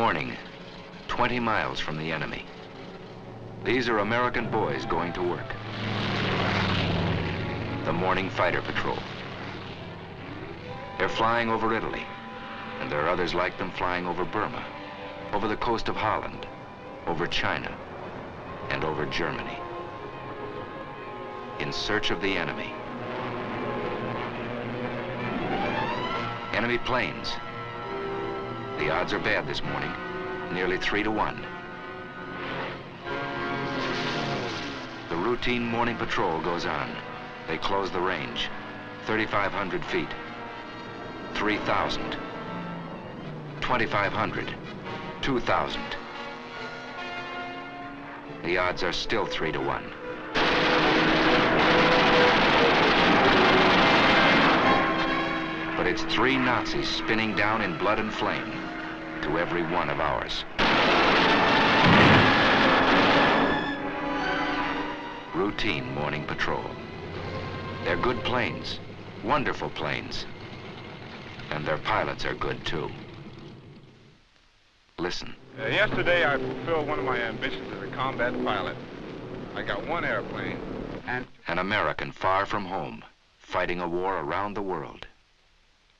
morning, 20 miles from the enemy. These are American boys going to work. The morning fighter patrol. They're flying over Italy, and there are others like them flying over Burma, over the coast of Holland, over China, and over Germany. In search of the enemy. Enemy planes. The odds are bad this morning, nearly 3-1. The routine morning patrol goes on. They close the range, 3,500 feet, 3,000, 2,500, 2,000. The odds are still 3-1. But it's 3 Nazis spinning down in blood and flame to every one of ours. Routine morning patrol. They're good planes, wonderful planes. And their pilots are good too. Listen. Yesterday I fulfilled one of my ambitions as a combat pilot. I got 1 airplane and... An American far from home, fighting a war around the world.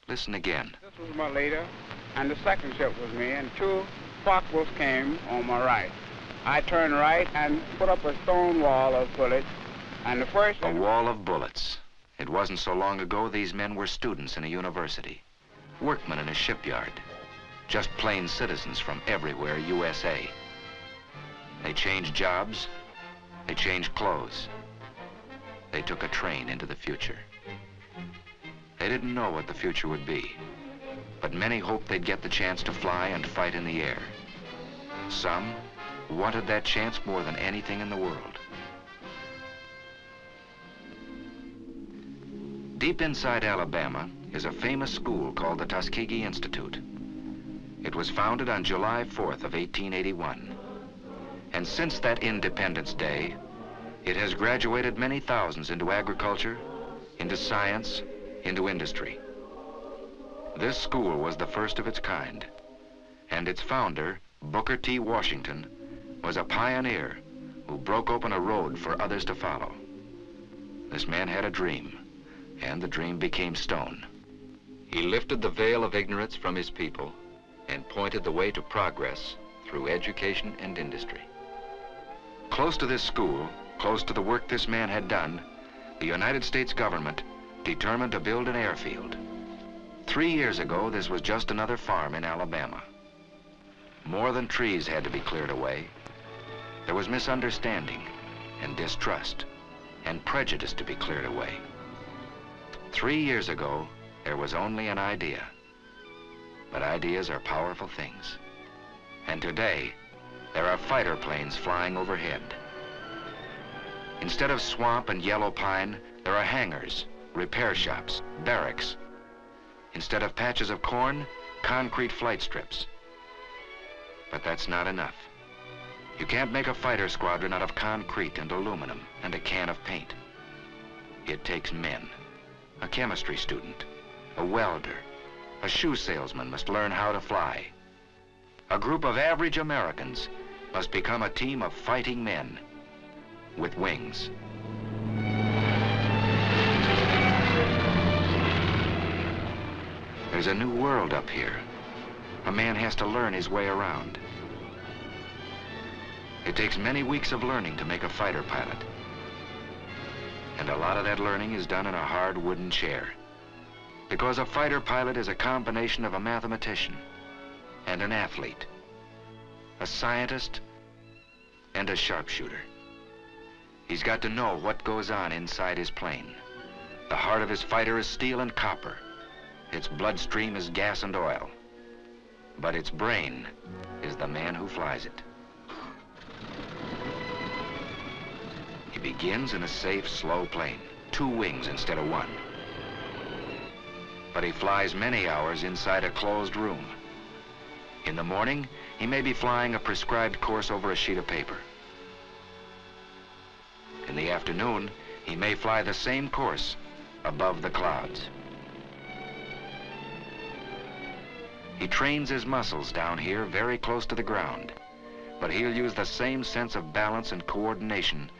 Listen again. This was my leader, and the second ship was me, and 2 Focke-Wulfs came on my right. I turned right and put up a stone wall of bullets, and the first... A wall of bullets. It wasn't so long ago these men were students in a university, workmen in a shipyard, just plain citizens from everywhere USA. They changed jobs, they changed clothes. They took a train into the future. They didn't know what the future would be, but many hoped they'd get the chance to fly and fight in the air. Some wanted that chance more than anything in the world. Deep inside Alabama is a famous school called the Tuskegee Institute. It was founded on July 4th of 1881. And since that Independence Day, it has graduated many thousands into agriculture, into science, into industry. This school was the first of its kind, and its founder, Booker T. Washington, was a pioneer who broke open a road for others to follow. This man had a dream, and the dream became stone. He lifted the veil of ignorance from his people and pointed the way to progress through education and industry. Close to this school, close to the work this man had done, the United States government determined to build an airfield. 3 years ago, this was just another farm in Alabama. More than trees had to be cleared away. There was misunderstanding and distrust and prejudice to be cleared away. 3 years ago, there was only an idea. But ideas are powerful things. And today, there are fighter planes flying overhead. Instead of swamp and yellow pine, there are hangars, repair shops, barracks. Instead of patches of corn, concrete flight strips. But that's not enough. You can't make a fighter squadron out of concrete and aluminum and a can of paint. It takes men. A chemistry student, a welder, a shoe salesman must learn how to fly. A group of average Americans must become a team of fighting men with wings. There's a new world up here. A man has to learn his way around. It takes many weeks of learning to make a fighter pilot. And a lot of that learning is done in a hard wooden chair. Because a fighter pilot is a combination of a mathematician and an athlete, a scientist and a sharpshooter. He's got to know what goes on inside his plane. The heart of his fighter is steel and copper. Its bloodstream is gas and oil. But its brain is the man who flies it. He begins in a safe, slow plane, 2 wings instead of 1. But he flies many hours inside a closed room. In the morning, he may be flying a prescribed course over a sheet of paper. In the afternoon, he may fly the same course above the clouds. He trains his muscles down here very close to the ground, but he'll use the same sense of balance and coordination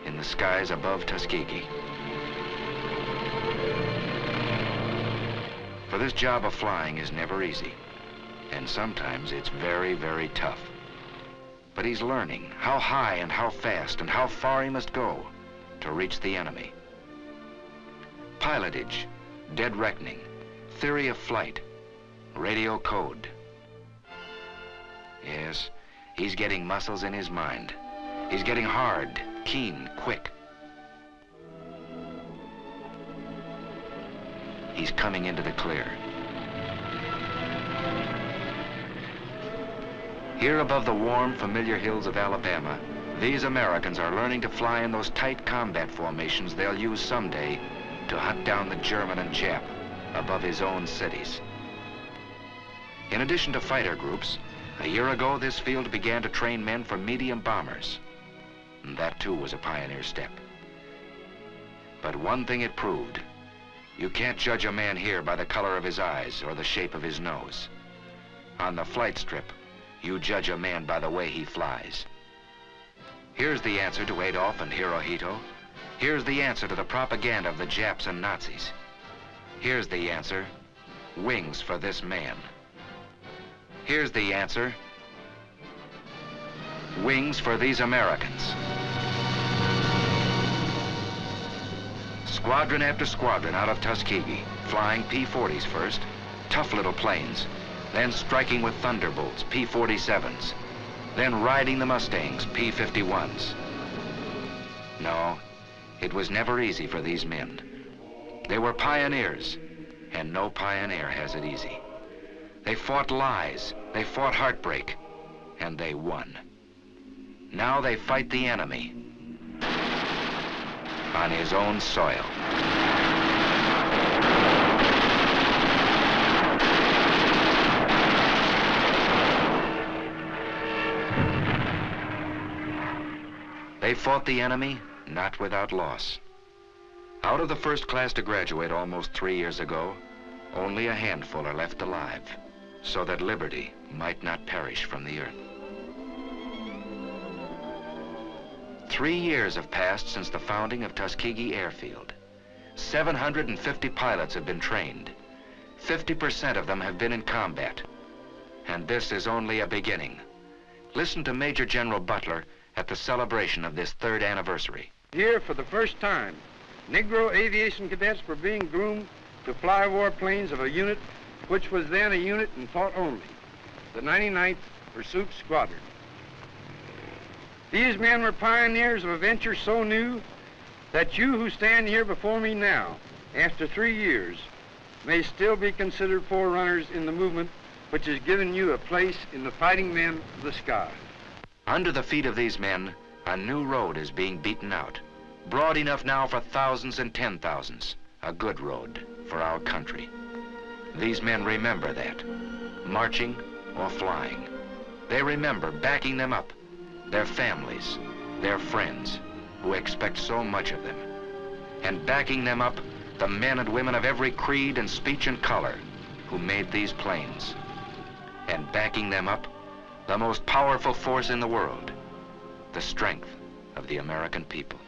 in the skies above Tuskegee. For this job of flying is never easy, and sometimes it's very, very tough. But he's learning how high and how fast and how far he must go to reach the enemy. Pilotage, dead reckoning, theory of flight, radio code. Yes, he's getting muscles in his mind. He's getting hard, keen, quick. He's coming into the clear. Here above the warm, familiar hills of Alabama, these Americans are learning to fly in those tight combat formations they'll use someday to hunt down the German and Jap above his own cities. In addition to fighter groups, a year ago this field began to train men for medium bombers. And that too was a pioneer step. But one thing it proved: you can't judge a man here by the color of his eyes or the shape of his nose. On the flight strip, you judge a man by the way he flies. Here's the answer to Adolf and Hirohito. Here's the answer to the propaganda of the Japs and Nazis. Here's the answer: wings for this man. Here's the answer: wings for these Americans. Squadron after squadron out of Tuskegee, flying P-40s first, tough little planes, then striking with Thunderbolts, P-47s, then riding the Mustangs, P-51s. No, it was never easy for these men. They were pioneers, and no pioneer has it easy. They fought lies, they fought heartbreak, and they won. Now they fight the enemy on his own soil. They fought the enemy, not without loss. Out of the first class to graduate almost 3 years ago, only a handful are left alive, so that liberty might not perish from the earth. 3 years have passed since the founding of Tuskegee Airfield. 750 pilots have been trained. 50% of them have been in combat. And this is only a beginning. Listen to Major General Butler at the celebration of this 3rd anniversary. Here, for the first time, Negro aviation cadets were being groomed to fly warplanes of a unit which was then a unit in thought only, the 99th Pursuit Squadron. These men were pioneers of a venture so new that you who stand here before me now, after 3 years, may still be considered forerunners in the movement which has given you a place in the fighting men of the sky. Under the feet of these men, a new road is being beaten out. Broad enough now for thousands and 10,000s. A good road for our country. These men remember that, marching or flying. They remember backing them up, their families, their friends, who expect so much of them. And backing them up, the men and women of every creed and speech and color who made these planes. And backing them up, the most powerful force in the world, the strength of the American people.